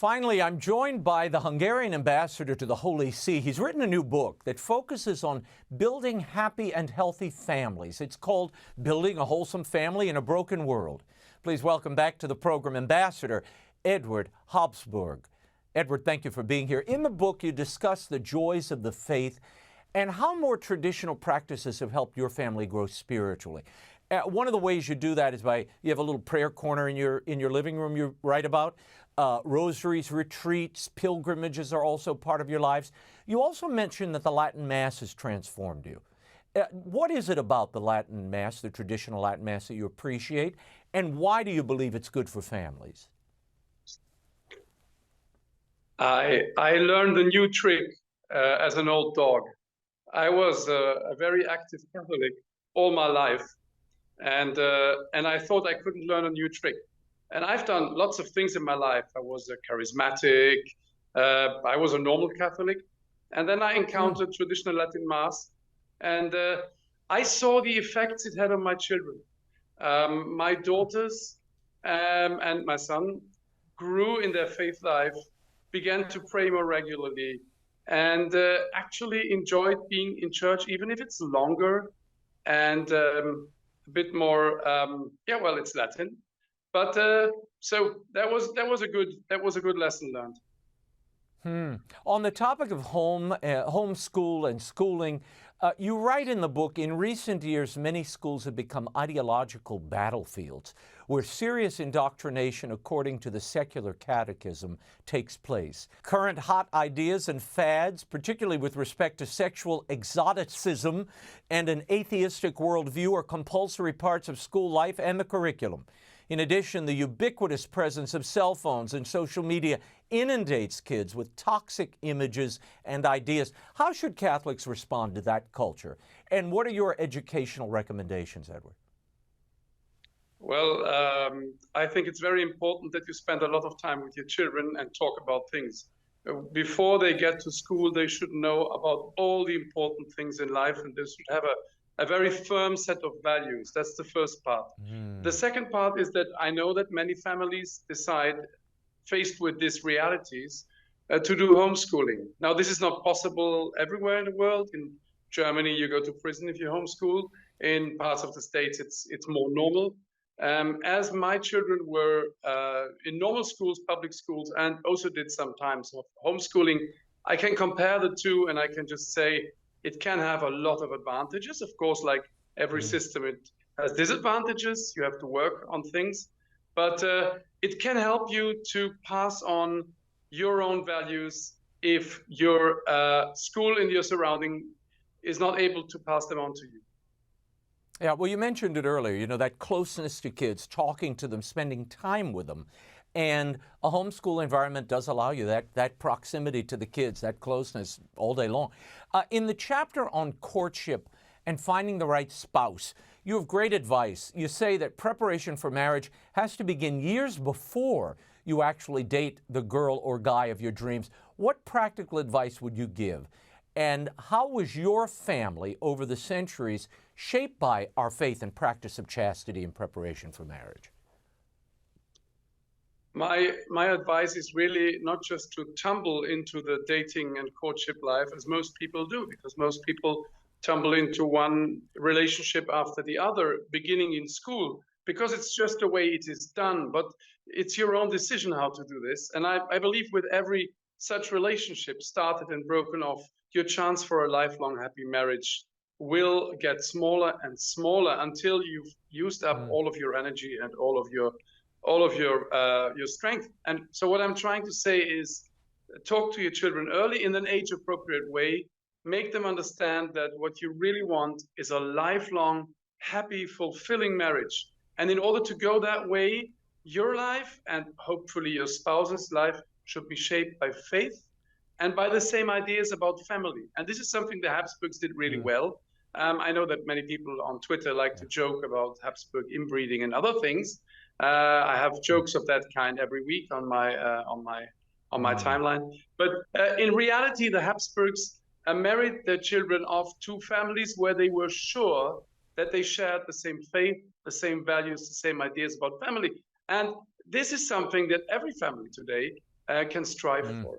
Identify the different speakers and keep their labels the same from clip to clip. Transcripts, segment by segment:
Speaker 1: Finally, I'm joined by the Hungarian ambassador to the Holy See. He's written a new book that focuses on building happy and healthy families. It's called Building a Wholesome Family in a Broken World. Please welcome back to the program Ambassador Eduard Habsburg. Edward, thank you for being here. In the book, you discuss the joys of the faith and how more traditional practices have helped your family grow spiritually. One of the ways you do that is you have a little prayer corner in your living room you write about. Rosaries, retreats, pilgrimages are also part of your lives. You also mentioned that the Latin Mass has transformed you. What is it about the Latin Mass, the traditional Latin Mass, that you appreciate, and why do you believe it's good for families?
Speaker 2: I learned a new trick as an old dog. I was a very active Catholic all my life, and I thought I couldn't learn a new trick. And I've done lots of things in my life. I was a charismatic, I was a normal Catholic, and then I encountered traditional Latin Mass, and I saw the effects it had on my children. My daughters and my son grew in their faith life, began to pray more regularly, and actually enjoyed being in church, even if it's longer and a bit more. Well, it's Latin. But so that was a good lesson learned.
Speaker 1: On the topic of homeschool and schooling, you write in the book, in recent years, many schools have become ideological battlefields where serious indoctrination according to the secular catechism takes place. Current hot ideas and fads, particularly with respect to sexual exoticism and an atheistic worldview, are compulsory parts of school life and the curriculum. In addition, the ubiquitous presence of cell phones and social media inundates kids with toxic images and ideas. How should Catholics respond to that culture? And what are your educational recommendations, Edward?
Speaker 2: Well, I think it's very important that you spend a lot of time with your children and talk about things. Before they get to school, they should know about all the important things in life, and they should have a very firm set of values. That's the first part. The second part is that I know that many families decide, faced with these realities, to do homeschooling. Now, this is not possible everywhere in the world. In Germany, you go to prison if you homeschool. In parts of the States, it's more normal. As my children were in normal schools, public schools, and also did some times of homeschooling, I can compare the two, and I can just say, it can have a lot of advantages. Of course, like every system, it has disadvantages. You have to work on things. But it can help you to pass on your own values if your school in your surrounding is not able to pass them on to you.
Speaker 1: Yeah, well, you mentioned it earlier, you know, that closeness to kids, talking to them, spending time with them. And a homeschool environment does allow you that proximity to the kids, that closeness all day long. In the chapter on courtship and finding the right spouse, you have great advice. You say that preparation for marriage has to begin years before you actually date the girl or guy of your dreams. What practical advice would you give? And how was your family over the centuries shaped by our faith and practice of chastity in preparation for marriage?
Speaker 2: My advice is really not just to tumble into the dating and courtship life as most people do, because most people tumble into one relationship after the other, beginning in school, because it's just the way it is done. But it's your own decision how to do this. And I believe with every such relationship started and broken off, your chance for a lifelong happy marriage will get smaller and smaller until you've used up all of your energy and all of your strength. And so what I'm trying to say is talk to your children early in an age-appropriate way. Make them understand that what you really want is a lifelong, happy, fulfilling marriage. And in order to go that way, your life and hopefully your spouse's life should be shaped by faith and by the same ideas about family. And this is something the Habsburgs did really well. I know that many people on Twitter like to joke about Habsburg inbreeding and other things. I have jokes of that kind every week on my timeline. But in reality, the Habsburgs married their children off to families where they were sure that they shared the same faith, the same values, the same ideas about family. And this is something that every family today can strive for.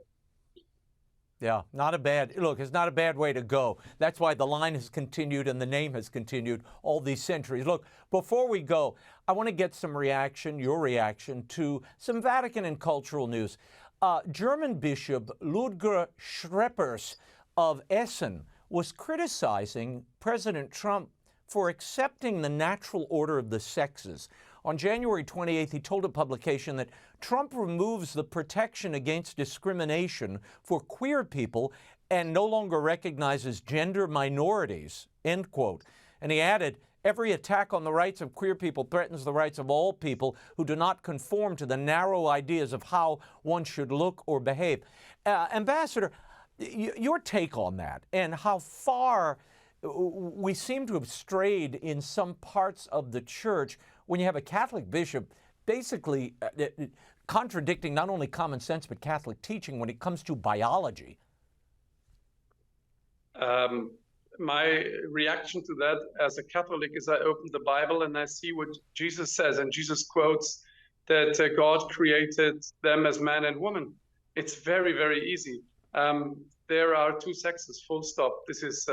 Speaker 1: Yeah, not a bad, look, it's not a bad way to go. That's why the line has continued and the name has continued all these centuries. Look, before we go, I want to get some reaction, your reaction, to some Vatican and cultural news. German Bishop Ludger Schreppers of Essen was criticizing President Trump for accepting the natural order of the sexes. On January 28th, he told a publication that Trump removes the protection against discrimination for queer people and no longer recognizes gender minorities, end quote. And he added, every attack on the rights of queer people threatens the rights of all people who do not conform to the narrow ideas of how one should look or behave. Ambassador, your take on that and how far we seem to have strayed in some parts of the church when you have a Catholic bishop basically contradicting not only common sense but Catholic teaching when it comes to biology.
Speaker 2: My reaction to that as a Catholic is I open the Bible and I see what Jesus says, and Jesus quotes that God created them as man and woman. It's very, very easy. There are two sexes, full stop. This is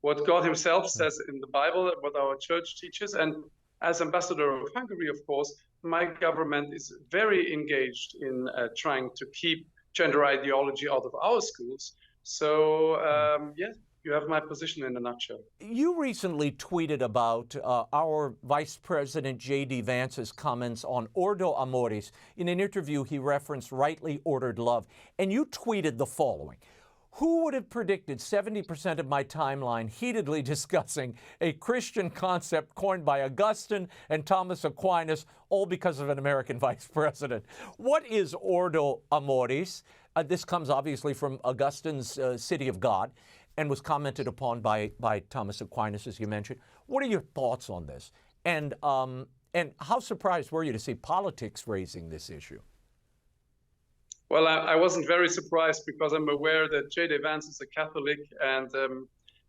Speaker 2: what God himself says in the Bible, what our church teaches. And as ambassador of Hungary, of course, my government is very engaged in trying to keep gender ideology out of our schools. So, yes, you have my position in a nutshell.
Speaker 1: You recently tweeted about our Vice President J.D. Vance's comments on Ordo amoris. In an interview, he referenced rightly ordered love. And you tweeted the following. Who would have predicted 70% of my timeline heatedly discussing a Christian concept coined by Augustine and Thomas Aquinas, all because of an American vice president? What is Ordo amoris? This comes obviously from Augustine's City of God and was commented upon by Thomas Aquinas, as you mentioned. What are your thoughts on this? And how surprised were you to see politics raising this issue?
Speaker 2: Well, I wasn't very surprised because I'm aware that J.D. Vance is a Catholic and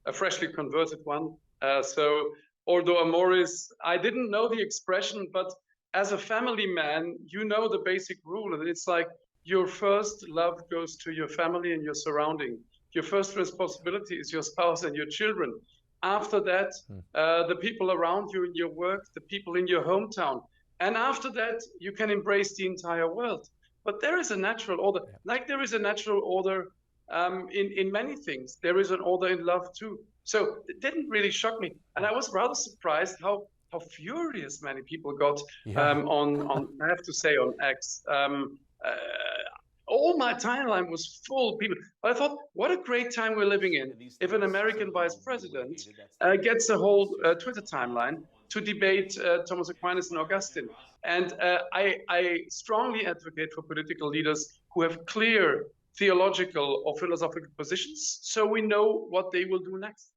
Speaker 2: a freshly converted one. So Ordo amoris, I didn't know the expression, but as a family man, you know the basic rule. And it's like your first love goes to your family and your surrounding. Your first responsibility is your spouse and your children. After that, the people around you in your work, the people in your hometown. And after that, you can embrace the entire world. But there is a natural order, like there is a natural order in many things. There is an order in love too. So it didn't really shock me. And I was rather surprised how furious many people got on I have to say, on X. All my timeline was full of people. But I thought, what a great time we're living in if an American vice president gets a whole Twitter timeline to debate Thomas Aquinas and Augustine. And I strongly advocate for political leaders who have clear theological or philosophical positions, so we know what they will do next.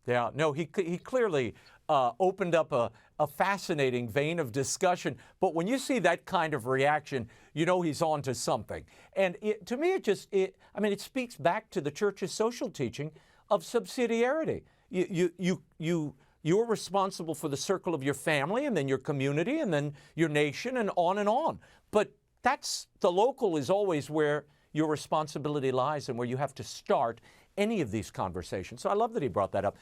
Speaker 1: Yeah, no, he clearly opened up a fascinating vein of discussion. But when you see that kind of reaction, you know he's on to something. And to me, it speaks back to the Church's social teaching of subsidiarity. You're responsible for the circle of your family and then your community and then your nation and on and on. But the local is always where your responsibility lies and where you have to start any of these conversations. So I love that he brought that up.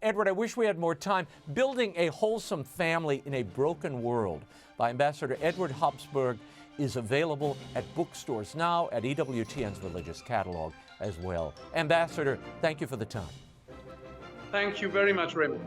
Speaker 1: Edward, I wish we had more time. Building a Wholesome Family in a Broken World by Ambassador Eduard Habsburg is available at bookstores now, at EWTN's Religious Catalog as well. Ambassador, thank you for the time.
Speaker 2: Thank you very much, Raymond.